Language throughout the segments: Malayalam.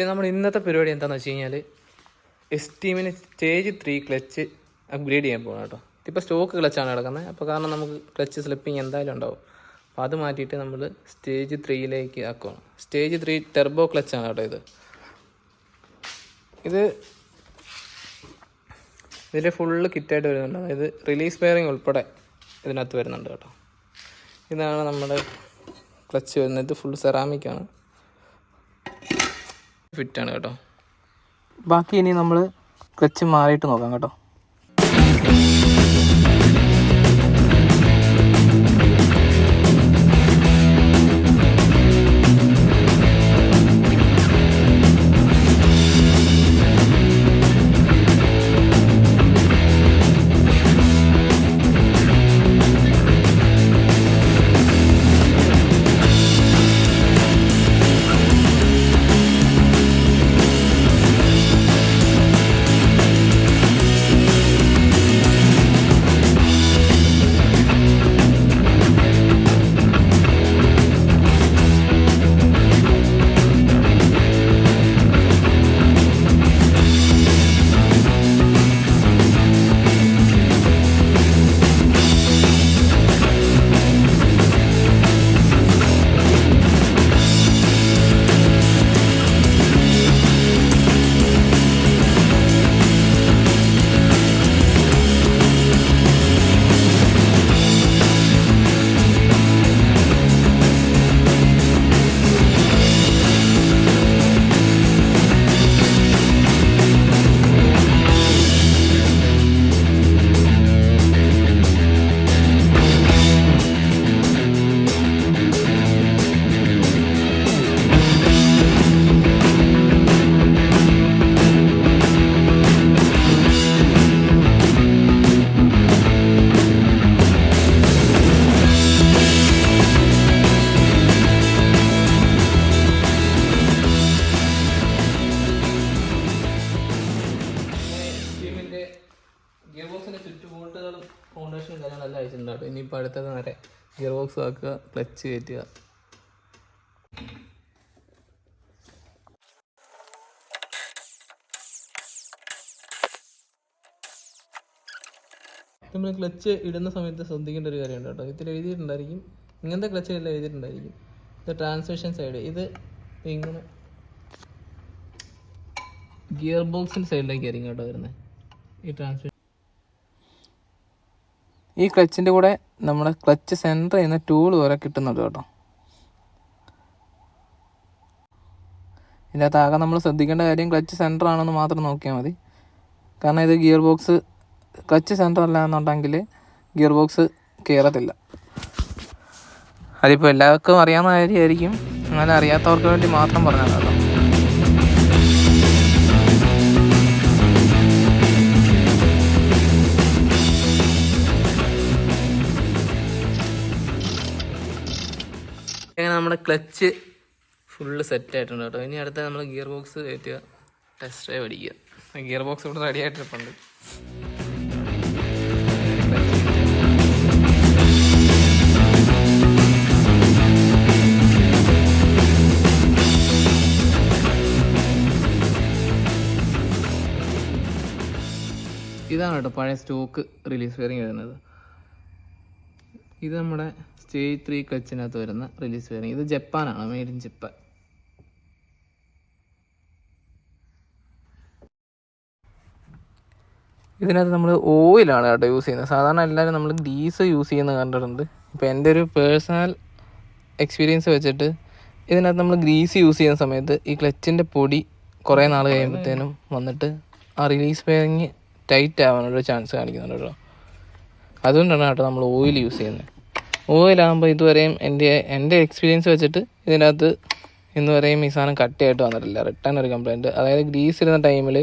നമ്മുടെ ഇന്നത്തെ പരിപാടി എന്താണെന്ന് വെച്ച് കഴിഞ്ഞാൽ എസ്റ്റീമിന് സ്റ്റേജ് 3 ക്ലച്ച് അപ്ഗ്രേഡ് ചെയ്യാൻ പോകണം കേട്ടോ. ഇതിപ്പോൾ സ്റ്റോക്ക് ക്ലച്ചാണ് കിടക്കുന്നത്. അപ്പോൾ കാരണം നമുക്ക് ക്ലച്ച് സ്ലിപ്പിങ് എന്തായാലും ഉണ്ടാവും. അപ്പോൾ അത് മാറ്റിയിട്ട് നമ്മൾ സ്റ്റേജ് 3ലേക്ക് ആക്കണം. സ്റ്റേജ് 3 ടെർബോ ക്ലച്ചാണ് കേട്ടോ ഇതിൽ ഫുള്ള് കിറ്റായിട്ട് വരുന്നുണ്ട്. അതായത് റിലീസ് ബെയറിംഗ് ഉൾപ്പെടെ ഇതിനകത്ത് വരുന്നുണ്ട് കേട്ടോ. ഇതാണ് നമ്മുടെ ക്ലച്ച് വരുന്നത്. ഇത് ഫുൾ സെറാമിക്കാണ്, ഫിറ്റാണ് കേട്ടോ. ബാക്കി ഇനി നമ്മൾ ക്ലച്ച് മാറിയിട്ട് നോക്കാം കേട്ടോ. ഗിയർ ബോക്സിൻ്റെ ചുറ്റുപോട്ടുകളും ഫൗണ്ടേഷനും കാര്യങ്ങളെല്ലാം അയച്ചിട്ടുണ്ട് കേട്ടോ. ഇനിയിപ്പോൾ അടുത്തത് നേരെ ഗിയർ ബോക്സ് ആക്കുക, ക്ലച്ച് കയറ്റുക. നമ്മൾ ക്ലച്ച് ഇടുന്ന സമയത്ത് ശ്രദ്ധിക്കേണ്ട ഒരു കാര്യമുണ്ട് കേട്ടോ. ഇതിൽ എഴുതിയിട്ടുണ്ടായിരിക്കും, ഇങ്ങനത്തെ ക്ലച്ചുകളെല്ലാം എഴുതിയിട്ടുണ്ടായിരിക്കും. ഇത് ട്രാൻസ്മിഷൻ സൈഡ്, ഇത് ഇങ്ങനെ ഗിയർ ബോക്സിൻ്റെ സൈഡിലേക്ക് ആയിരിക്കും കേട്ടോ വരുന്നത് ഈ ട്രാൻസ്മിഷൻ. ഈ ക്ലച്ചിൻ്റെ കൂടെ നമ്മുടെ ക്ലച്ച് സെൻറ്റർ ചെയ്യുന്ന ടൂൾ വരെ കിട്ടുന്നുണ്ട് കേട്ടോ. ഇതിനകത്ത് ആകെ നമ്മൾ ശ്രദ്ധിക്കേണ്ട കാര്യം ക്ലച്ച് സെൻറ്റർ ആണെന്ന് മാത്രം നോക്കിയാൽ മതി. കാരണം ഇത് ഗിയർ ബോക്സ് ക്ലച്ച് സെൻറ്റർ അല്ല എന്നുണ്ടെങ്കിൽ ഗിയർ ബോക്സ് കയറത്തില്ല. അതിപ്പോൾ എല്ലാവർക്കും അറിയാവുന്ന കാര്യമായിരിക്കും, എന്നാലും അറിയാത്തവർക്ക് വേണ്ടി മാത്രം പറഞ്ഞതാണ് കേട്ടോ. അങ്ങനെ നമ്മുടെ ക്ലച്ച് ഫുള്ള് സെറ്റ് ആയിട്ടുണ്ട് കേട്ടോ. ഇനി അടുത്ത നമ്മൾ ഗിയർ ബോക്സ് കയറ്റുക, ടെസ്റ്റ് ഡ്രൈവ് അടിക്കുക. ഗിയർ ബോക്സ് ഇവിടെ റെഡി ആയിട്ടിരിപ്പുണ്ട്. ഇതാണ് കേട്ടോ പഴയ സ്റ്റോക്ക് റിലീസ് ബെയറിംഗ് വരുന്നത്. ഇത് നമ്മുടെ സ്റ്റേജ് 3 ക്ലച്ചിനകത്ത് വരുന്ന റിലീസ് ബെയറിംഗ്. ഇത് ജപ്പാനാണ്, മെയ്ഡ് ഇൻ ജപ്പാൻ. ഇതിനകത്ത് നമ്മൾ ഓയിലാണ് കേട്ടോ യൂസ് ചെയ്യുന്നത്. സാധാരണ എല്ലാവരും നമ്മൾ ഗ്രീസ് യൂസ് ചെയ്യുന്നത് കണ്ടിട്ടുണ്ട്. ഇപ്പോൾ എൻ്റെ ഒരു പേഴ്സണൽ എക്സ്പീരിയൻസ് വെച്ചിട്ട് ഇതിനകത്ത് നമ്മൾ ഗ്രീസ് യൂസ് ചെയ്യുന്ന സമയത്ത് ഈ ക്ലച്ചിൻ്റെ പൊടി കുറേ നാൾ കഴിയുമ്പോഴത്തേനും വന്നിട്ട് ആ റിലീസ് ബെയറിംഗ് ടൈറ്റ് ആവാനൊരു ചാൻസ് കാണിക്കുന്നുണ്ട് കേട്ടോ. അതുകൊണ്ടാണ് കേട്ടോ നമ്മൾ ഓയിൽ യൂസ് ചെയ്യുന്നത്. ഓയിലാകുമ്പോൾ ഇതുവരെയും എൻ്റെ എക്സ്പീരിയൻസ് വെച്ചിട്ട് ഇതിനകത്ത് ഇന്നുവരെയും ഈ സാധനം കട്ടിയായിട്ട് വന്നിട്ടില്ല. റിട്ടേൺ ഒരു കംപ്ലയിൻറ്റ്, അതായത് ഗ്രീസ് ഇടുന്ന ടൈമിൽ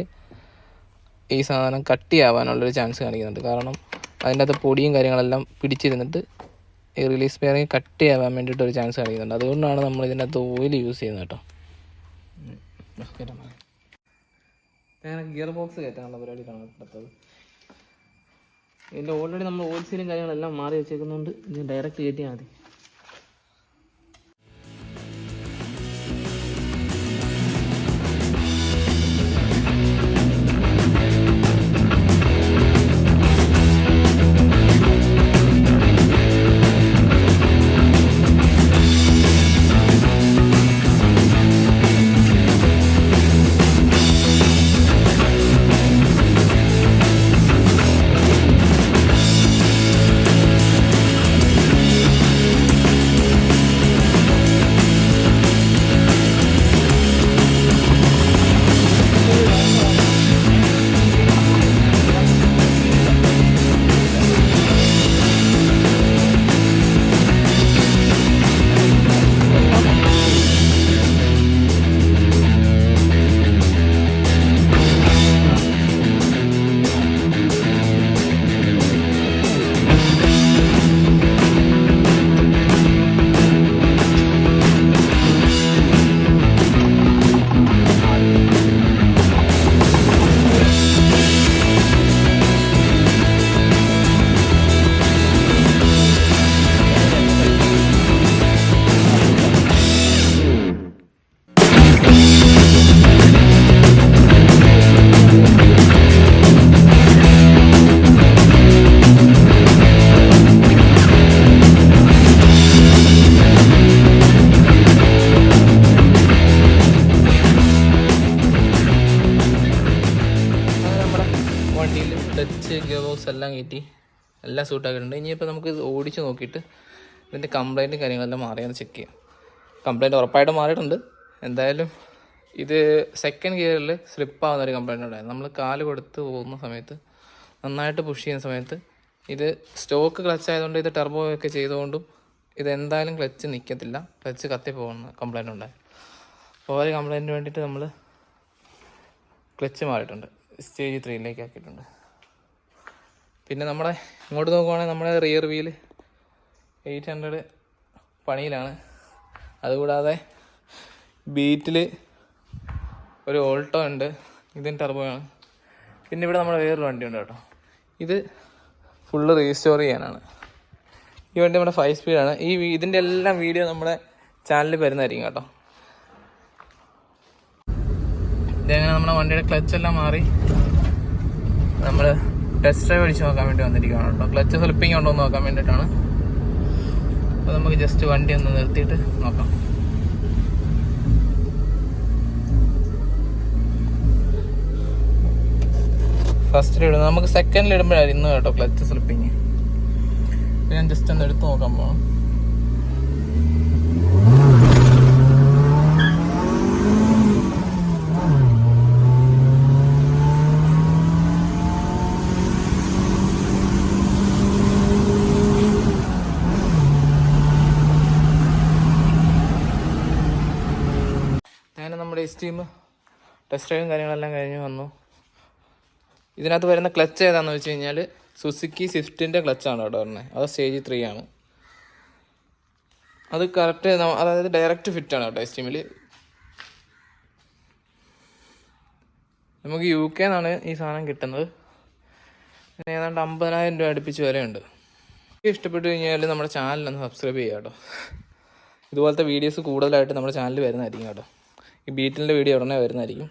ഈ സാധനം കട്ടിയാവാനുള്ളൊരു ചാൻസ് കാണിക്കുന്നുണ്ട്. കാരണം അതിൻ്റെ അകത്ത് പൊടിയും കാര്യങ്ങളെല്ലാം പിടിച്ചിരുന്നിട്ട് ഈ റിലീസ് ബെയറിംഗ് കട്ടിയാവാൻ വേണ്ടിയിട്ടൊരു ചാൻസ് കാണിക്കുന്നുണ്ട്. അതുകൊണ്ടാണ് നമ്മൾ ഇതിനകത്ത് ഓയിൽ യൂസ് ചെയ്യുന്നത് കേട്ടോ. അങ്ങനെ ഗിയർ ബോക്സ് കയറ്റാനുള്ള പരിപാടിയിലാണ് അടുത്തത്. ഇതിൻ്റെ ഓൾറെഡി നമ്മൾ ഓയിൽ സീലും കാര്യങ്ങളെല്ലാം മാറി വെച്ചേക്കുന്നതുകൊണ്ട് ഇത് ഡയറക്റ്റ് കയറ്റിയാൽ മതി. എല്ലാം കയറ്റി എല്ലാം സൂട്ടാക്കിയിട്ടുണ്ട്. ഇനിയിപ്പോൾ നമുക്ക് ഇത് ഓടിച്ച് നോക്കിയിട്ട് ഇതിൻ്റെ കംപ്ലൈൻറ്റും കാര്യങ്ങളെല്ലാം മാറിയാന്ന് ചെക്ക് ചെയ്യാം. കംപ്ലൈൻറ്റ് ഉറപ്പായിട്ടും മാറിയിട്ടുണ്ട്. എന്തായാലും ഇത് സെക്കൻഡ് ഗിയറിൽ സ്ലിപ്പാകുന്നൊരു കംപ്ലൈൻറ്റ് ഉണ്ടായിരുന്നു. നമ്മൾ കാല് കൊടുത്ത് പോകുന്ന സമയത്ത് നന്നായിട്ട് പുഷ് ചെയ്യുന്ന സമയത്ത് ഇത് സ്റ്റോക്ക് ക്ലച്ച് ആയതുകൊണ്ട് ഇത് ടെർബോ ഒക്കെ ചെയ്തുകൊണ്ടും ഇതെന്തായാലും ക്ലച്ച് നിൽക്കത്തില്ല, ക്ലച്ച് കത്തി പോകുന്ന കംപ്ലൈൻറ്റ് ഉണ്ടായി. അപ്പോൾ ഒരു കംപ്ലൈൻറ്റിന് വേണ്ടിയിട്ട് നമ്മൾ ക്ലച്ച് മാറിയിട്ടുണ്ട്, സ്റ്റേജ് 3 ആക്കിയിട്ടുണ്ട്. പിന്നെ നമ്മുടെ ഇങ്ങോട്ട് നോക്കുവാണെങ്കിൽ നമ്മുടെ റിയർ വീല് 800 പണിയിലാണ്. അതുകൂടാതെ ബീറ്റിൽ ഒരു ഓൾട്ടോ ഉണ്ട്, ഇതിന് ടെർബോയാണ്. പിന്നെ ഇവിടെ നമ്മുടെ വേറൊരു വണ്ടിയുണ്ട് കേട്ടോ, ഇത് ഫുള്ള് റീസ്റ്റോർ ചെയ്യാനാണ്. ഈ വണ്ടി നമ്മുടെ 5 സ്പീഡാണ്. ഇതിൻ്റെ എല്ലാം വീഡിയോ നമ്മുടെ ചാനലിൽ വരുന്നതായിരിക്കും കേട്ടോ. ഇതങ്ങനെ നമ്മുടെ വണ്ടിയുടെ ക്ലച്ചെല്ലാം മാറി നമ്മൾ ടെസ്റ്റ് ഡ്രൈവ് അടിച്ച് നോക്കാൻ വേണ്ടി വന്നിരിക്കുകയാണ് കേട്ടോ. ക്ലച്ച് സ്ലിപ്പിങ് ഉണ്ടോ എന്ന് നോക്കാൻ വേണ്ടിയിട്ടാണ്. അപ്പോൾ നമുക്ക് ജസ്റ്റ് വണ്ടി ഒന്ന് നിർത്തിയിട്ട് നോക്കാം. ഫസ്റ്റിൽ ഇടുന്നത് നമുക്ക് സെക്കൻഡിൽ ഇടുമ്പോഴായിരുന്നു കേട്ടോ ക്ലച്ച് സ്ലിപ്പിങ്. ഞാൻ ജസ്റ്റ് ഒന്ന് എടുത്ത് നോക്കാൻ പോകണം. നമ്മുടെ എസ്റ്റീം ടെസ്റ്റ് ഡ്രൈവും കാര്യങ്ങളെല്ലാം കഴിഞ്ഞ് വന്നു. ഇതിനകത്ത് വരുന്ന ക്ലച്ച് ഏതാണെന്ന് വെച്ച് കഴിഞ്ഞാൽ സുസുക്കി സ്വിഫ്റ്റിൻ്റെ ക്ലച്ചാണ് കേട്ടോ പറഞ്ഞത്. അത് സ്റ്റേജ് 3 ആണ്. അത് കറക്റ്റ്, അതായത് ഡയറക്റ്റ് ഫിറ്റാണ് കേട്ടോ എസ്റ്റീമിൽ. നമുക്ക് UK നിന്നാണ് ഈ സാധനം കിട്ടുന്നത്. ഏതാണ്ട് 50,000 രൂപ അടുപ്പിച്ച് വരെയുണ്ട്. ഇഷ്ടപ്പെട്ടു കഴിഞ്ഞാൽ നമ്മുടെ ചാനലൊന്ന് സബ്സ്ക്രൈബ് ചെയ്യുക കേട്ടോ. ഇതുപോലത്തെ വീഡിയോസ് കൂടുതലായിട്ട് നമ്മുടെ ചാനലിൽ വരുന്നതായിരിക്കും കേട്ടോ. ഈ ബീറ്റിൻ്റെ വീഡിയോ ഉടനെ വരുന്നതായിരിക്കും.